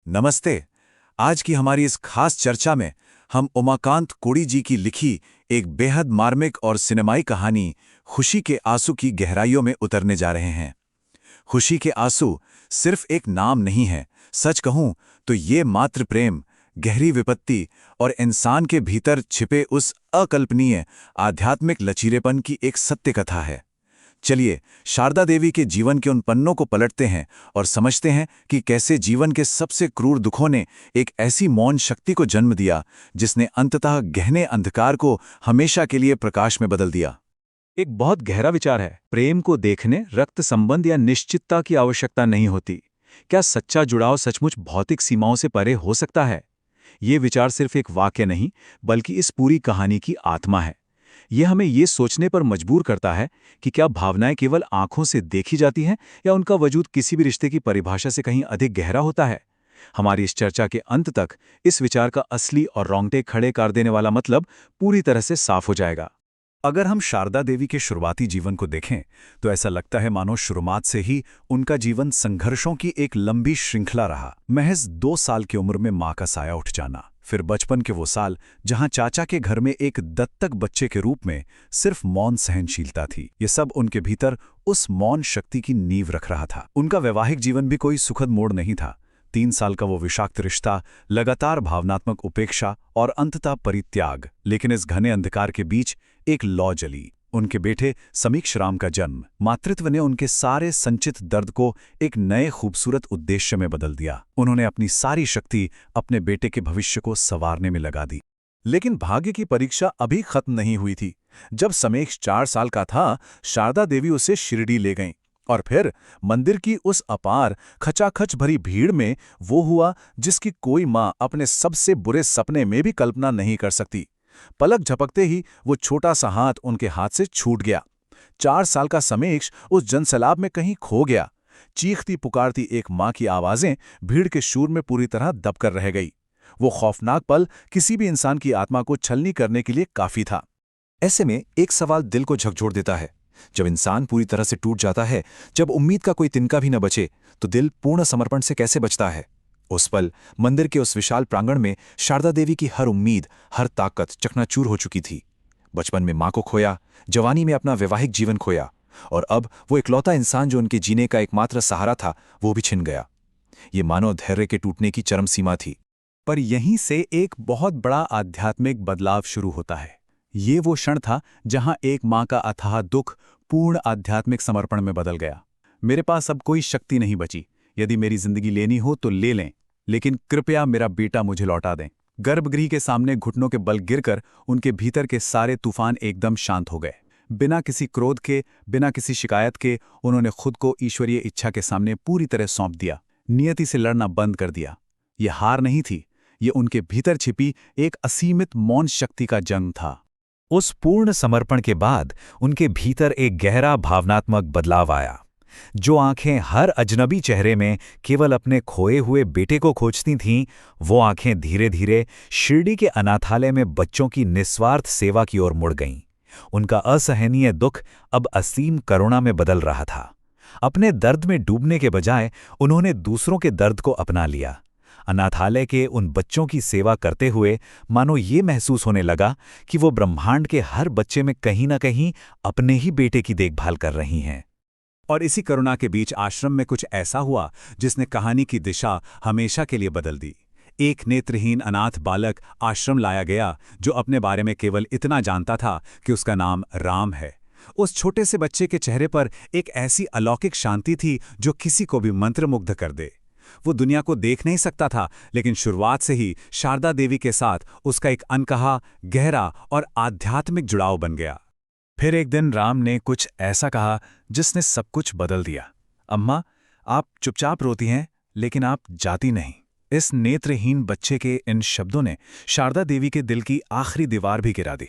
नमस्ते। आज की हमारी इस खास चर्चा में हम उमाकांत कोड़ी जी की लिखी एक बेहद मार्मिक और सिनेमाई कहानी खुशी के आंसू की गहराइयों में उतरने जा रहे हैं। खुशी के आंसू सिर्फ एक नाम नहीं है, सच कहूं तो ये मात्र प्रेम, गहरी विपत्ति और इंसान के भीतर छिपे उस अकल्पनीय आध्यात्मिक लचीलेपन की एक सत्य कथा है। चलिए शारदा देवी के जीवन के उन पन्नों को पलटते हैं और समझते हैं कि कैसे जीवन के सबसे क्रूर दुखों ने एक ऐसी मौन शक्ति को जन्म दिया जिसने अंततः गहने अंधकार को हमेशा के लिए प्रकाश में बदल दिया। एक बहुत गहरा विचार है। प्रेम को देखने रक्त संबंध या निश्चितता की आवश्यकता नहीं होती। क्या सच्चा जुड़ाव सचमुच भौतिक सीमाओं से परे हो सकता है? ये विचार सिर्फ एक वाक्य नहीं, बल्कि इस पूरी कहानी की आत्मा है। यह हमें ये सोचने पर मजबूर करता है कि क्या भावनाएं केवल आंखों से देखी जाती हैं या उनका वजूद किसी भी रिश्ते की परिभाषा से कहीं अधिक गहरा होता है। हमारी इस चर्चा के अंत तक इस विचार का असली और रोंगटे खड़े कर देने वाला मतलब पूरी तरह से साफ हो जाएगा। अगर हम शारदा देवी के शुरुआती जीवन को देखें तो ऐसा लगता है मानो शुरुआत से ही उनका जीवन संघर्षों की एक लंबी श्रृंखला रहा। महज 2 साल की उम्र में मां का साया उठ जाना, फिर बचपन के वो साल जहां चाचा के घर में एक दत्तक बच्चे के रूप में सिर्फ मौन सहनशीलता थी, ये सब उनके भीतर उस मौन शक्ति की नींव रख रहा था। उनका वैवाहिक जीवन भी कोई सुखद मोड़ नहीं था। 3 साल का वो विषाक्त रिश्ता, लगातार भावनात्मक उपेक्षा और अंततः परित्याग। लेकिन इस घने अंधकार के बीच एक लौ जली। उनके बेटे समीक्ष राम का जन्म। मातृत्व ने उनके सारे संचित दर्द को एक नए खूबसूरत उद्देश्य में बदल दिया। उन्होंने अपनी सारी शक्ति अपने बेटे के भविष्य को संवारने में लगा दी। लेकिन भाग्य की परीक्षा अभी खत्म नहीं हुई थी। जब समीक्ष 4 साल का था, शारदा देवी उसे शिरडी ले गईं। और फिर मंदिर की उस अपार खचाखच भरी भीड़ में वो हुआ जिसकी कोई मां अपने सबसे बुरे सपने में भी कल्पना नहीं कर सकती। पलक झपकते ही वो छोटा सा हाथ उनके हाथ से छूट गया। 4 साल का समीक्ष उस जनसैलाब में कहीं खो गया। चीखती पुकारती एक मां की आवाजें भीड़ के शूर में पूरी तरह दबकर रह गई। वो खौफनाक पल किसी भी इंसान की आत्मा को छलनी करने के लिए काफी था। ऐसे में एक सवाल दिल को झकझोर देता है। जब इंसान पूरी तरह से टूट जाता है, जब उम्मीद का कोई तिनका भी न बचे, तो दिल पूर्ण समर्पण से कैसे बचता है? उस पल मंदिर के उस विशाल प्रांगण में शारदा देवी की हर उम्मीद, हर ताकत चकनाचूर हो चुकी थी। बचपन में मां को खोया, जवानी में अपना वैवाहिक जीवन खोया, और अब वो इकलौता इंसान जो उनके जीने का एकमात्र सहारा था, वो भी छिन गया। ये मानव धैर्य के टूटने की चरम सीमा थी। पर यहीं से एक बहुत बड़ा आध्यात्मिक बदलाव शुरू होता है। ये वो क्षण था जहां एक मां का अथाह दुख पूर्ण आध्यात्मिक समर्पण में बदल गया। मेरे पास अब कोई शक्ति नहीं बची। यदि मेरी जिंदगी लेनी हो तो ले लें, लेकिन कृपया मेरा बेटा मुझे लौटा दें। गर्भगृह के सामने घुटनों के बल गिरकर उनके भीतर के सारे तूफान एकदम शांत हो गए। बिना किसी क्रोध के, बिना किसी शिकायत के उन्होंने खुद को ईश्वरीय इच्छा के सामने पूरी तरह सौंप दिया। नियति से लड़ना बंद कर दिया। ये हार नहीं थी, ये उनके भीतर छिपी एक असीमित मौन शक्ति का जंग था। उस पूर्ण समर्पण के बाद उनके भीतर एक गहरा भावनात्मक बदलाव आया। जो आंखें हर अजनबी चेहरे में केवल अपने खोए हुए बेटे को खोजती थीं, वो आंखें धीरे धीरे शिरडी के अनाथालय में बच्चों की निस्वार्थ सेवा की ओर मुड़ गईं। उनका असहनीय दुख अब असीम करुणा में बदल रहा था। अपने दर्द में डूबने के बजाय उन्होंने दूसरों के दर्द को अपना लिया। अनाथालय के उन बच्चों की सेवा करते हुए मानो ये महसूस होने लगा कि वो ब्रह्मांड के हर बच्चे में कहीं न कहीं अपने ही बेटे की देखभाल कर रही हैं। और इसी करुणा के बीच आश्रम में कुछ ऐसा हुआ जिसने कहानी की दिशा हमेशा के लिए बदल दी। एक नेत्रहीन अनाथ बालक आश्रम लाया गया जो अपने बारे में केवल इतना जानता था कि उसका नाम राम है। उस छोटे से बच्चे के चेहरे पर एक ऐसी अलौकिक शांति थी जो किसी को भी मंत्रमुग्ध कर दे। वो दुनिया को देख नहीं सकता था, लेकिन शुरुआत से ही शारदा देवी के साथ उसका एक अनकहा, गहरा और आध्यात्मिक जुड़ाव बन गया। फिर एक दिन राम ने कुछ ऐसा कहा जिसने सब कुछ बदल दिया। अम्मा, आप चुपचाप रोती हैं, लेकिन आप जाती नहीं। इस नेत्रहीन बच्चे के इन शब्दों ने शारदा देवी के दिल की आखिरी दीवार भी गिरा दी।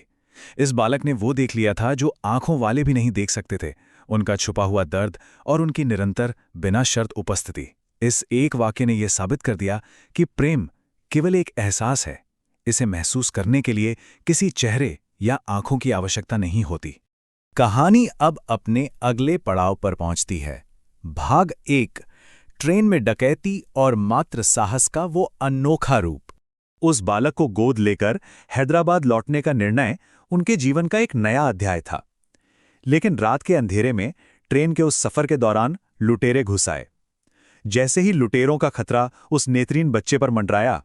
इस बालक ने वो देख लिया था जो आंखों वाले भी नहीं देख सकते थे, उनका छुपा हुआ दर्द और उनकी निरंतर बिना शर्त उपस्थिति। इस एक वाक्य ने यह साबित कर दिया कि प्रेम केवल एक एहसास है। इसे महसूस करने के लिए किसी चेहरे या आंखों की आवश्यकता नहीं होती। कहानी अब अपने अगले पड़ाव पर पहुंचती है। भाग 1, ट्रेन में डकैती और मात्र साहस का वो अनोखा रूप। उस बालक को गोद लेकर हैदराबाद लौटने का निर्णय उनके जीवन का एक नया अध्याय था। लेकिन रात के अंधेरे में ट्रेन के उस सफर के दौरान लुटेरे घुस आए। जैसे ही लुटेरों का खतरा उस नेत्रहीन बच्चे पर मंडराया,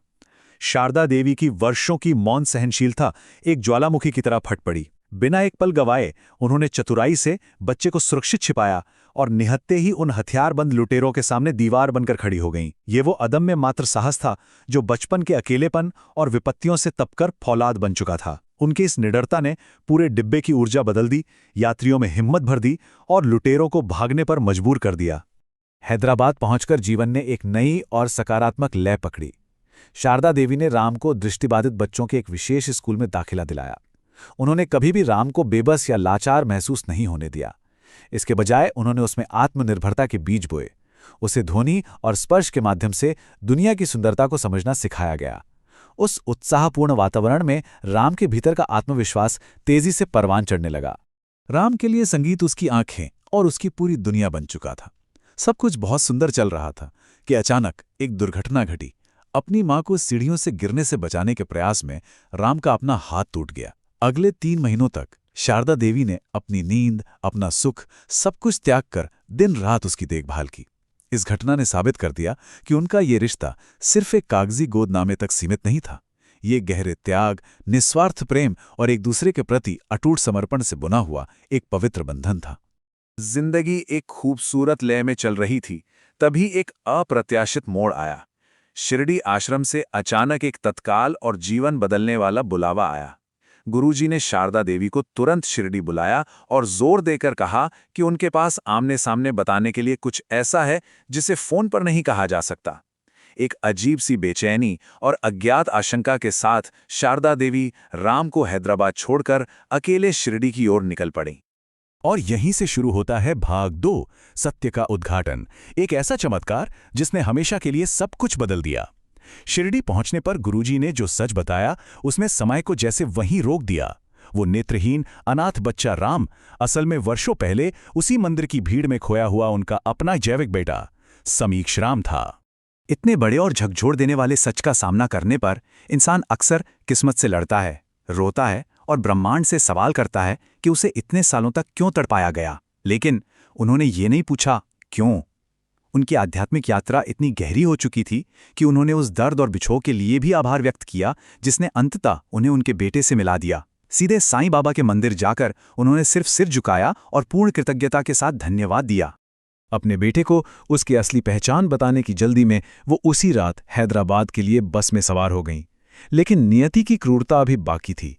शारदा देवी की वर्षों की मौन सहनशीलता एक ज्वालामुखी की तरह फट पड़ी। बिना एक पल गवाए उन्होंने चतुराई से बच्चे को सुरक्षित छिपाया और निहत्ते ही उन हथियारबंद लुटेरों के सामने दीवार बनकर खड़ी हो गईं। ये वो अदम्य मात्र साहस था जो बचपन के अकेलेपन और विपत्तियों से तपकर फौलाद बन चुका था। उनकी इस निडरता ने पूरे डिब्बे की ऊर्जा बदल दी, यात्रियों में हिम्मत भर दी और लुटेरों को भागने पर मजबूर कर दिया। हैदराबाद पहुंचकर जीवन ने एक नई और सकारात्मक लय पकड़ी। शारदा देवी ने राम को दृष्टिबाधित बच्चों के एक विशेष स्कूल में दाखिला दिलाया। उन्होंने कभी भी राम को बेबस या लाचार महसूस नहीं होने दिया। इसके बजाय उन्होंने उसमें आत्मनिर्भरता के बीज बोए। उसे ध्वनि और स्पर्श के माध्यम से दुनिया की सुंदरता को समझना सिखाया गया। उस उत्साहपूर्ण वातावरण में राम के भीतर का आत्मविश्वास तेजी से परवान चढ़ने लगा। राम के लिए संगीत उसकी आंखें और उसकी पूरी दुनिया बन चुका था। सब कुछ बहुत सुंदर चल रहा था कि अचानक एक दुर्घटना घटी। अपनी मां को सीढ़ियों से गिरने से बचाने के प्रयास में राम का अपना हाथ टूट गया। अगले 3 महीनों तक शारदा देवी ने अपनी नींद, अपना सुख, सब कुछ त्याग कर दिन रात उसकी देखभाल की। इस घटना ने साबित कर दिया कि उनका ये रिश्ता सिर्फ एक कागजी गोदनामे तक सीमित नहीं था। ये गहरे त्याग, निस्वार्थ प्रेम और एक दूसरे के प्रति अटूट समर्पण से बुना हुआ एक पवित्र बंधन था। जिंदगी एक खूबसूरत लय में चल रही थी, तभी एक अप्रत्याशित मोड़ आया। शिरडी आश्रम से अचानक एक तत्काल और जीवन बदलने वाला बुलावा आया। गुरुजी ने शारदा देवी को तुरंत शिरडी बुलाया और जोर देकर कहा कि उनके पास आमने सामने बताने के लिए कुछ ऐसा है जिसे फोन पर नहीं कहा जा सकता। एक अजीब सी बेचैनी और अज्ञात आशंका के साथ शारदा देवी राम को हैदराबाद छोड़कर अकेले शिरडी की ओर निकल पड़ी। और यहीं से शुरू होता है भाग 2, सत्य का उद्घाटन। एक ऐसा चमत्कार जिसने हमेशा के लिए सब कुछ बदल दिया। शिरडी पहुंचने पर गुरुजी ने जो सच बताया उसमें समय को जैसे वहीं रोक दिया। वो नेत्रहीन अनाथ बच्चा राम असल में वर्षों पहले उसी मंदिर की भीड़ में खोया हुआ उनका अपना जैविक बेटा समीक्ष राम था। इतने बड़े और झकझोर देने वाले सच का सामना करने पर इंसान अक्सर किस्मत से लड़ता है, रोता है और ब्रह्मांड से सवाल करता है कि उसे इतने सालों तक क्यों तड़पाया गया। लेकिन उन्होंने ये नहीं पूछा क्यों। उनकी आध्यात्मिक यात्रा इतनी गहरी हो चुकी थी कि उन्होंने उस दर्द और बिछोह के लिए भी आभार व्यक्त किया जिसने अंततः उन्हें उनके बेटे से मिला दिया। सीधे साईं बाबा के मंदिर जाकर उन्होंने सिर्फ सिर झुकाया और पूर्ण कृतज्ञता के साथ धन्यवाद दिया। अपने बेटे को उसकी असली पहचान बताने की जल्दी में वो उसी रात हैदराबाद के लिए बस में सवार हो गईं। लेकिन नियति की क्रूरता अभी बाकी थी।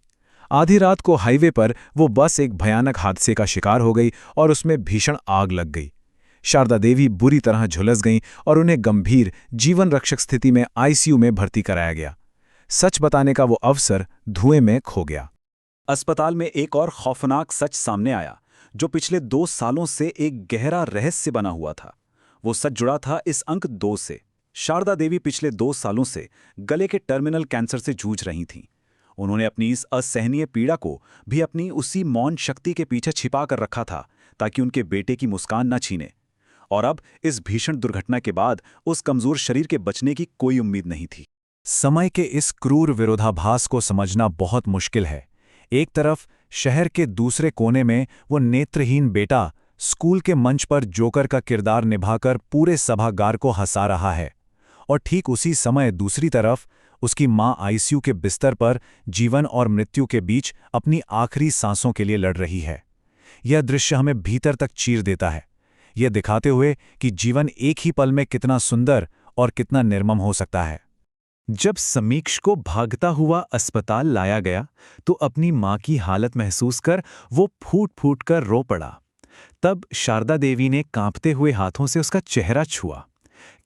आधी रात को हाईवे पर वो बस एक भयानक हादसे का शिकार हो गई और उसमें भीषण आग लग गई। शारदा देवी बुरी तरह झुलस गईं और उन्हें गंभीर जीवन रक्षक स्थिति में आईसीयू में भर्ती कराया गया। सच बताने का वो अवसर धुएं में खो गया। अस्पताल में एक और खौफनाक सच सामने आया जो पिछले 2 सालों से एक गहरा रहस्य बना हुआ था। वो सच जुड़ा था इस अंक 2 से। शारदा देवी पिछले 2 सालों से गले के टर्मिनल कैंसर से जूझ रही थीं। उन्होंने अपनी इस असहनीय पीड़ा को भी अपनी उसी मौन शक्ति के पीछे छिपा कर रखा था ताकि उनके बेटे की मुस्कान न छीने। और अब इस भीषण दुर्घटना के बाद उस कमजोर शरीर के बचने की कोई उम्मीद नहीं थी। समय के इस क्रूर विरोधाभास को समझना बहुत मुश्किल है। एक तरफ शहर के दूसरे कोने में वो नेत्रहीन बेटा स्कूल के मंच पर जोकर का किरदार निभाकर पूरे सभागार को हंसा रहा है, और ठीक उसी समय दूसरी तरफ उसकी मां आईसीयू के बिस्तर पर जीवन और मृत्यु के बीच अपनी आखिरी सांसों के लिए लड़ रही है। यह दृश्य हमें भीतर तक चीर देता है, यह दिखाते हुए कि जीवन एक ही पल में कितना सुंदर और कितना निर्मम हो सकता है। जब समीक्ष को भागता हुआ अस्पताल लाया गया तो अपनी मां की हालत महसूस कर वो फूट फूट कर रो पड़ा। तब शारदा देवी ने कांपते हुए हाथों से उसका चेहरा छुआ।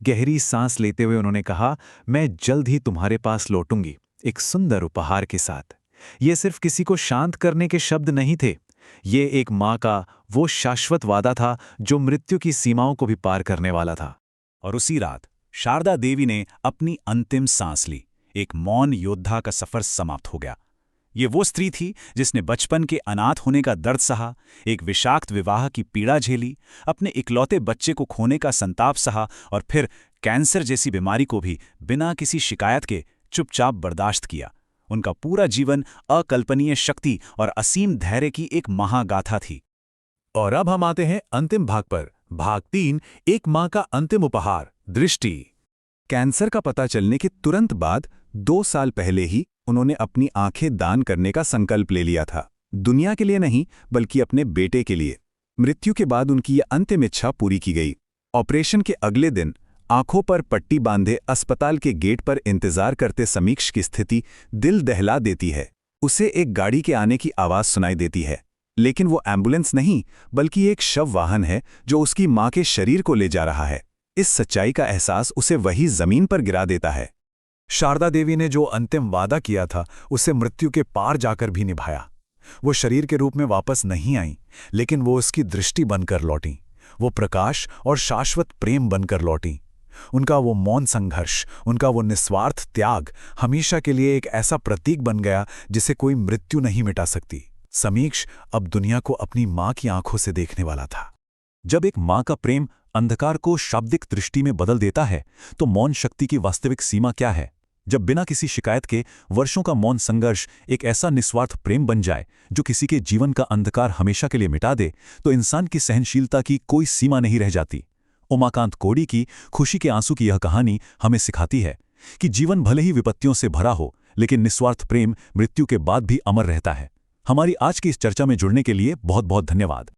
गहरी सांस लेते हुए उन्होंने कहा, मैं जल्द ही तुम्हारे पास लौटूंगी, एक सुंदर उपहार के साथ। ये सिर्फ किसी को शांत करने के शब्द नहीं थे, ये एक मां का वो शाश्वत वादा था जो मृत्यु की सीमाओं को भी पार करने वाला था। और उसी रात शारदा देवी ने अपनी अंतिम सांस ली। एक मौन योद्धा का सफर समाप्त हो गया। ये वो स्त्री थी जिसने बचपन के अनाथ होने का दर्द सहा, एक विषाक्त विवाह की पीड़ा झेली, अपने इकलौते बच्चे को खोने का संताप सहा और फिर कैंसर जैसी बीमारी को भी बिना किसी शिकायत के चुपचाप बर्दाश्त किया। उनका पूरा जीवन अकल्पनीय शक्ति और असीम धैर्य की एक महागाथा थी। और अब हम आते हैं अंतिम भाग पर, भाग 3, एक मां का अंतिम उपहार, दृष्टि। कैंसर का पता चलने के तुरंत बाद 2 साल पहले ही उन्होंने अपनी आंखें दान करने का संकल्प ले लिया था। दुनिया के लिए नहीं, बल्कि अपने बेटे के लिए। मृत्यु के बाद उनकी यह अंतिम इच्छा पूरी की गई। ऑपरेशन के अगले दिन आंखों पर पट्टी बांधे अस्पताल के गेट पर इंतजार करते समीक्ष की स्थिति दिल दहला देती है। उसे एक गाड़ी के आने की आवाज सुनाई देती है, लेकिन वो एम्बुलेंस नहीं, बल्कि एक शव वाहन है जो उसकी मां के शरीर को ले जा रहा है। इस सच्चाई का एहसास उसे वही जमीन पर गिरा देता है। शारदा देवी ने जो अंतिम वादा किया था उसे मृत्यु के पार जाकर भी निभाया। वो शरीर के रूप में वापस नहीं आई, लेकिन वो उसकी दृष्टि बनकर लौटी। वो प्रकाश और शाश्वत प्रेम बनकर लौटी। उनका वो मौन संघर्ष, उनका वो निस्वार्थ त्याग हमेशा के लिए एक ऐसा प्रतीक बन गया जिसे कोई मृत्यु नहीं मिटा सकती। समीक्ष अब दुनिया को अपनी मां की आंखों से देखने वाला था। जब एक मां का प्रेम अंधकार को शाब्दिक दृष्टि में बदल देता है, तो मौन शक्ति की वास्तविक सीमा क्या है? जब बिना किसी शिकायत के वर्षों का मौन संघर्ष एक ऐसा निस्वार्थ प्रेम बन जाए जो किसी के जीवन का अंधकार हमेशा के लिए मिटा दे, तो इंसान की सहनशीलता की कोई सीमा नहीं रह जाती। उमाकांत कोडी की खुशी के आंसू की यह कहानी हमें सिखाती है कि जीवन भले ही विपत्तियों से भरा हो, लेकिन निस्वार्थ प्रेम मृत्यु के बाद भी अमर रहता है। हमारी आज की इस चर्चा में जुड़ने के लिए बहुत बहुत धन्यवाद।